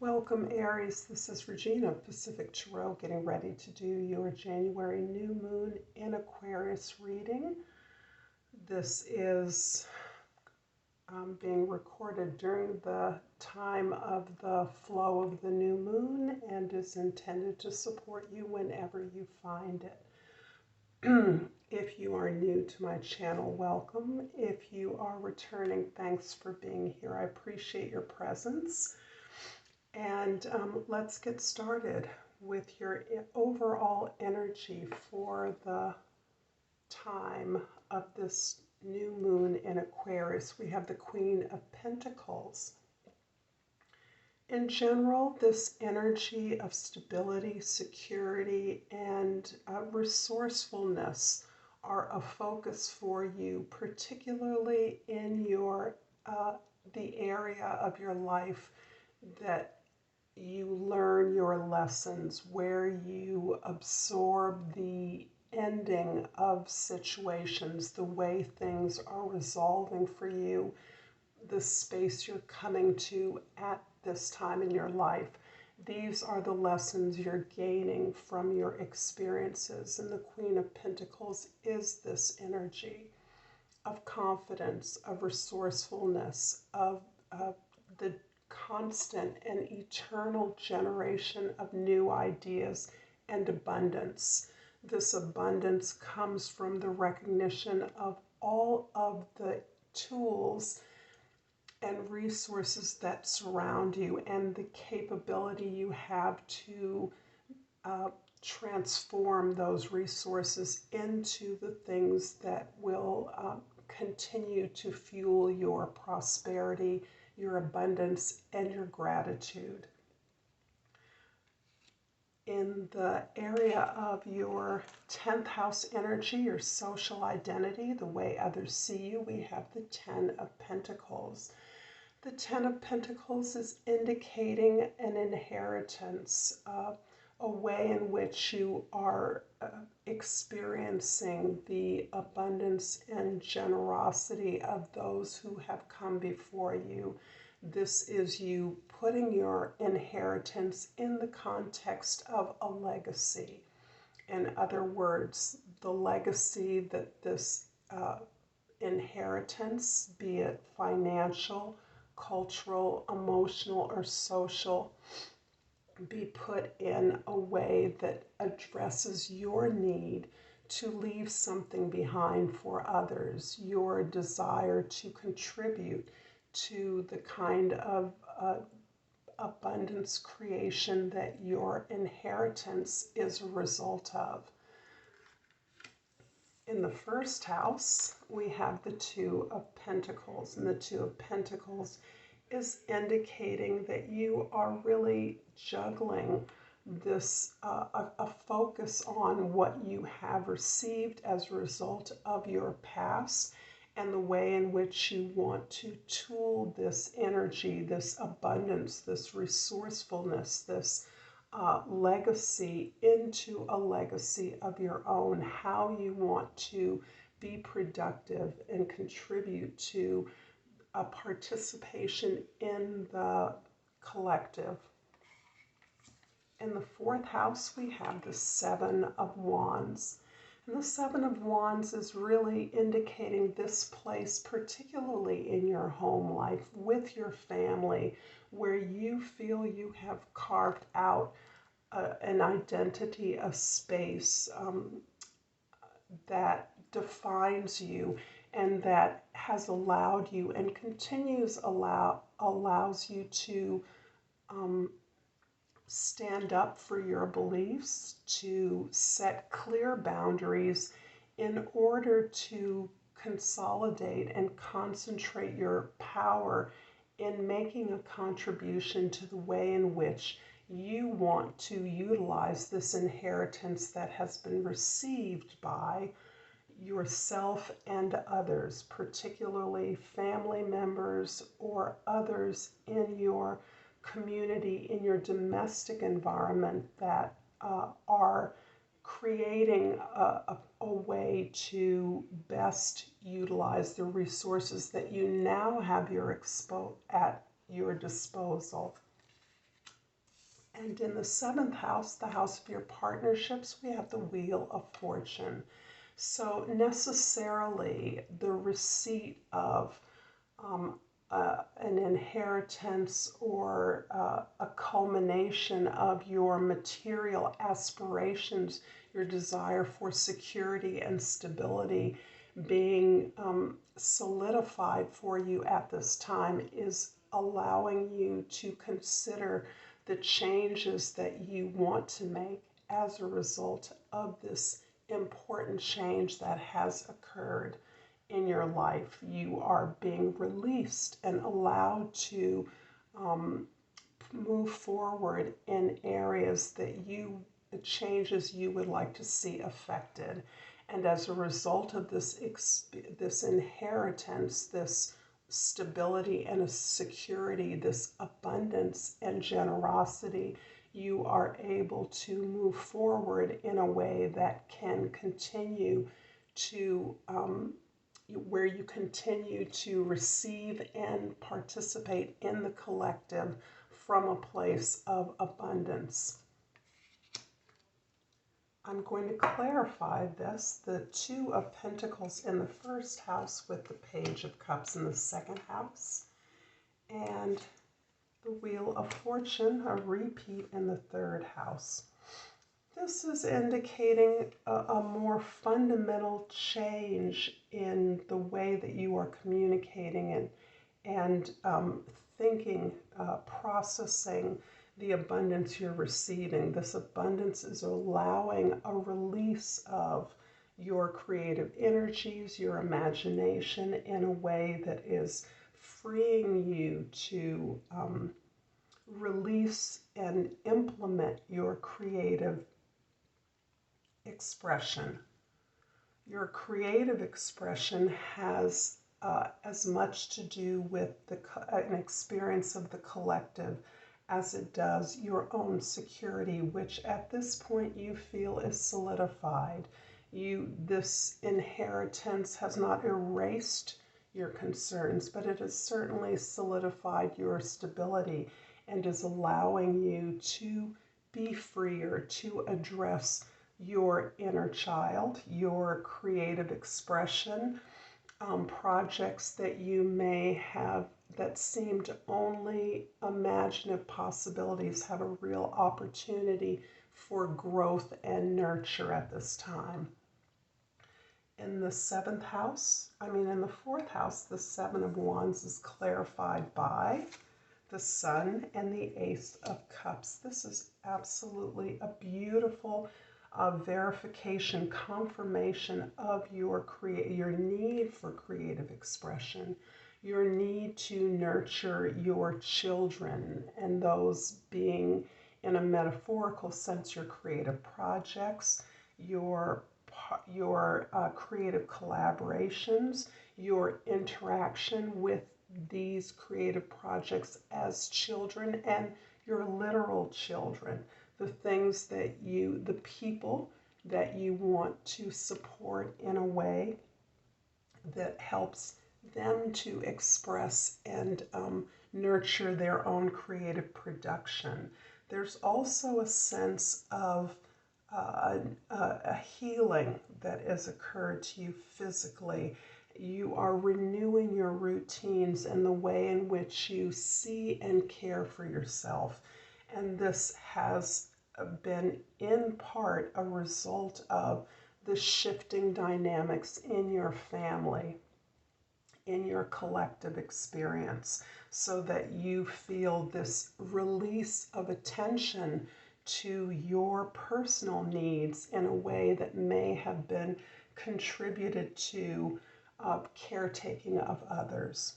Welcome, Aries. This is Regina, Pacific Tarot, getting ready to do your January new moon in Aquarius reading. This is being recorded during the time of the flow of the new moon and is intended to support you whenever you find it. If you are new to my channel, welcome. If you are returning, thanks for being here. I appreciate your presence. And let's get started with your overall energy for the time of this new moon in Aquarius. We have the Queen of Pentacles. In general, this energy of stability, security, and resourcefulness are a focus for you, particularly in your the area of your life that you learn your lessons, where you absorb the ending of situations, the way things are resolving for you, the space you're coming to at this time in your life. These are the lessons you're gaining from your experiences. And the Queen of Pentacles is this energy of confidence, of resourcefulness, of the constant and eternal generation of new ideas and abundance. This abundance comes from the recognition of all of the tools and resources that surround you and the capability you have to transform those resources into the things that will continue to fuel your prosperity, your abundance, and your gratitude. In the area of your 10th house energy, your social identity, the way others see you, we have the 10 of Pentacles. The 10 of Pentacles is indicating an inheritance, a way in which you are experiencing the abundance and generosity of those who have come before you. This is you putting your inheritance in the context of a legacy. In other words, the legacy that this inheritance, be it financial, cultural, emotional, or social, be put in a way that addresses your need to leave something behind for others, your desire to contribute to the kind of abundance creation that your inheritance is a result of. In the first house, we have the 2 of Pentacles, and the 2 of Pentacles is indicating that you are really juggling this, a focus on what you have received as a result of your past and the way in which you want to tool this energy, this abundance, this resourcefulness, this legacy into a legacy of your own, how you want to be productive and contribute to a participation in the collective. In the 4th house, we have the 7 of Wands. And the 7 of Wands is really indicating this place, particularly in your home life, with your family, where you feel you have carved out an identity, a space that defines you and that has allowed you and allows you to stand up for your beliefs, to set clear boundaries in order to consolidate and concentrate your power in making a contribution to the way in which you want to utilize this inheritance that has been received by yourself and others, particularly family members or others in your community, in your domestic environment that are creating a way to best utilize the resources that you now have at your disposal. And in the seventh house, the house of your partnerships, we have the Wheel of Fortune. So necessarily the receipt of an inheritance or a culmination of your material aspirations, your desire for security and stability being solidified for you at this time is allowing you to consider the changes that you want to make as a result of this important change that has occurred in your life. You are being released and allowed to move forward in areas that the changes you would like to see affected. And as a result of this inheritance, this stability and a security, this abundance and generosity, you are able to move forward in a way that can continue to, where you continue to receive and participate in the collective from a place of abundance. I'm going to clarify this. The Two of Pentacles in the first house with the Page of Cups in the second house. And the Wheel of Fortune, a repeat in the third house. This is indicating a more fundamental change in the way that you are communicating and thinking, processing the abundance you're receiving. This abundance is allowing a release of your creative energies, your imagination in a way that is freeing you to release and implement your creative expression. Your creative expression has as much to do with an experience of the collective as it does your own security, which at this point you feel is solidified. This inheritance has not erased your concerns, but it has certainly solidified your stability and is allowing you to be freer to address your inner child, your creative expression, projects that you may have that seemed only imaginative possibilities have a real opportunity for growth and nurture at this time. In the fourth house, the Seven of Wands is clarified by the Sun and the Ace of Cups. This is absolutely a beautiful verification, confirmation of your need for creative expression, your need to nurture your children, and those being, in a metaphorical sense, your creative projects, your creative collaborations, your interaction with these creative projects as children and your literal children, the people that you want to support in a way that helps them to express and nurture their own creative production. There's also a sense of a healing that has occurred to you physically. You are renewing your routines and the way in which you see and care for yourself. And this has been in part a result of the shifting dynamics in your family, in your collective experience, so that you feel this release of attention to your personal needs in a way that may have been contributed to caretaking of others.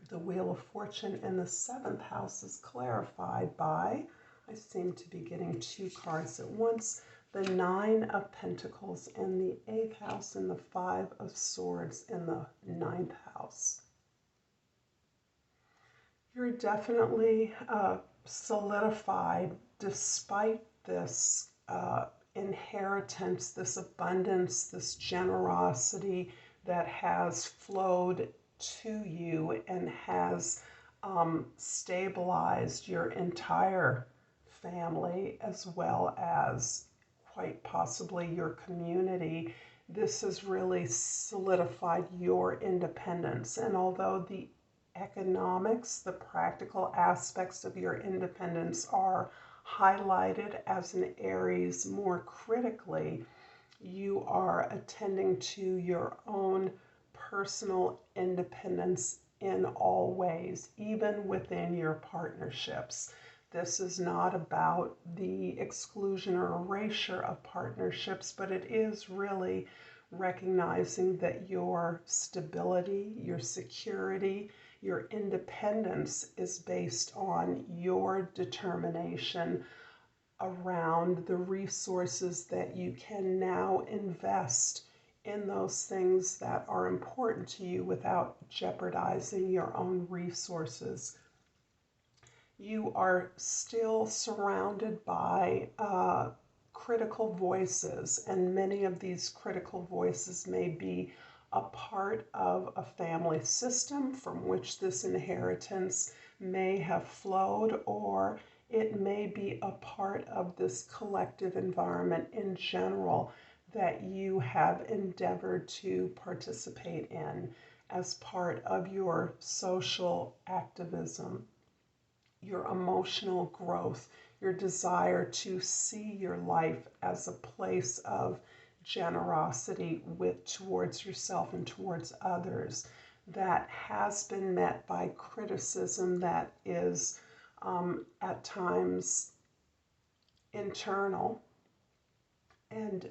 The Wheel of Fortune in the seventh house is clarified by, I seem to be getting two cards at once, the Nine of Pentacles in the eighth house and the Five of Swords in the ninth house. You're definitely solidified despite this inheritance, this abundance, this generosity that has flowed to you and has stabilized your entire family as well as quite possibly your community, this has really solidified your independence. And although the economics, the practical aspects of your independence are highlighted as an Aries more critically, you are attending to your own personal independence in all ways, even within your partnerships. This is not about the exclusion or erasure of partnerships, but it is really recognizing that your stability, your security, your independence is based on your determination around the resources that you can now invest in those things that are important to you without jeopardizing your own resources. You are still surrounded by critical voices, and many of these critical voices may be a part of a family system from which this inheritance may have flowed, or it may be a part of this collective environment in general that you have endeavored to participate in as part of your social activism, your emotional growth, your desire to see your life as a place of generosity towards yourself and towards others, that has been met by criticism that is at times internal and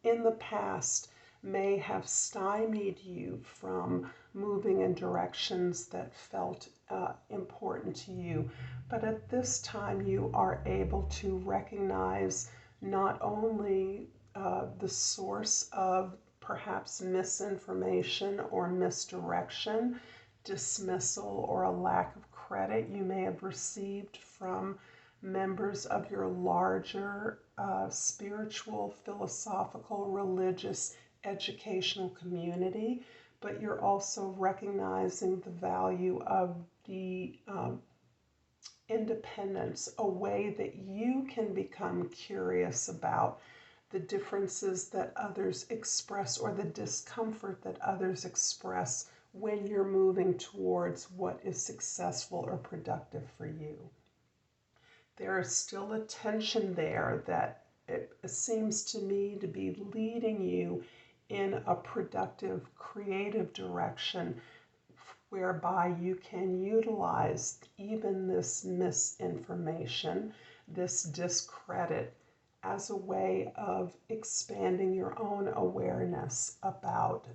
in the past may have stymied you from moving in directions that felt important to you. But at this time, you are able to recognize not only the source of perhaps misinformation or misdirection, dismissal, or a lack of credit you may have received from members of your larger spiritual, philosophical, religious, educational community, but you're also recognizing the value of the independence, a way that you can become curious about the differences that others express or the discomfort that others express when you're moving towards what is successful or productive for you. There is still a tension there that it seems to me to be leading you in a productive, creative direction whereby you can utilize even this misinformation, this discredit, as a way of expanding your own awareness about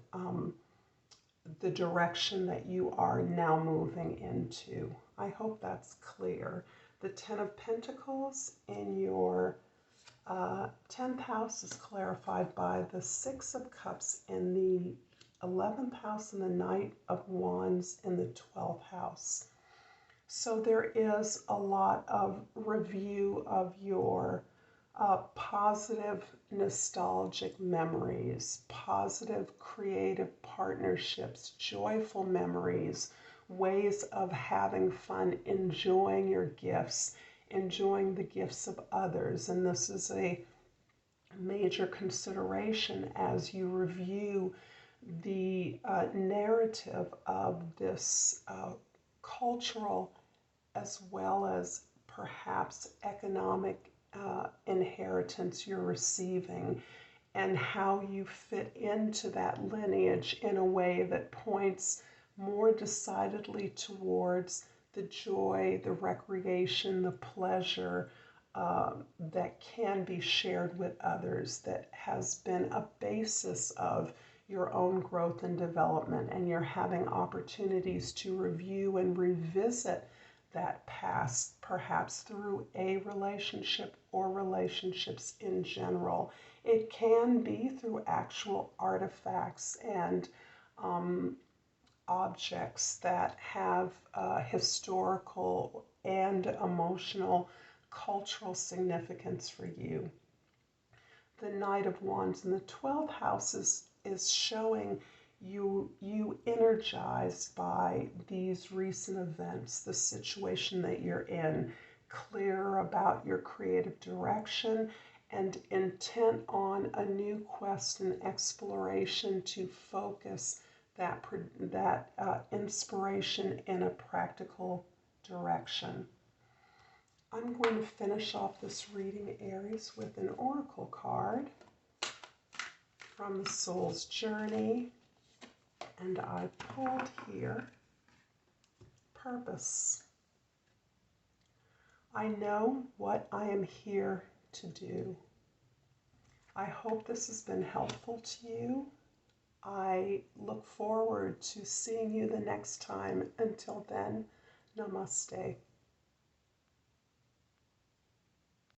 the direction that you are now moving into. I hope that's clear. The Ten of Pentacles in your 10th house is clarified by the Six of Cups in the 11th house and the Knight of Wands in the 12th house. So there is a lot of review of your positive nostalgic memories, positive creative partnerships, joyful memories, ways of having fun, enjoying your gifts, enjoying the gifts of others. And this is a major consideration as you review the narrative of this cultural as well as perhaps economic inheritance you're receiving, and how you fit into that lineage in a way that points more decidedly towards the joy, the recreation, the pleasure that can be shared with others, that has been a basis of your own growth and development, and you're having opportunities to review and revisit that past, perhaps through a relationship or relationships in general. It can be through actual artifacts and objects that have historical and emotional, cultural significance for you. The Knight of Wands in the 12th house is showing you energized by these recent events, the situation that you're in, clear about your creative direction and intent on a new quest and exploration to focus that inspiration in a practical direction. I'm going to finish off this reading, Aries, with an oracle card from the Soul's Journey, and I pulled here Purpose. I know what I am here to do. I hope this has been helpful to you. I look forward to seeing you the next time. Until then, Namaste.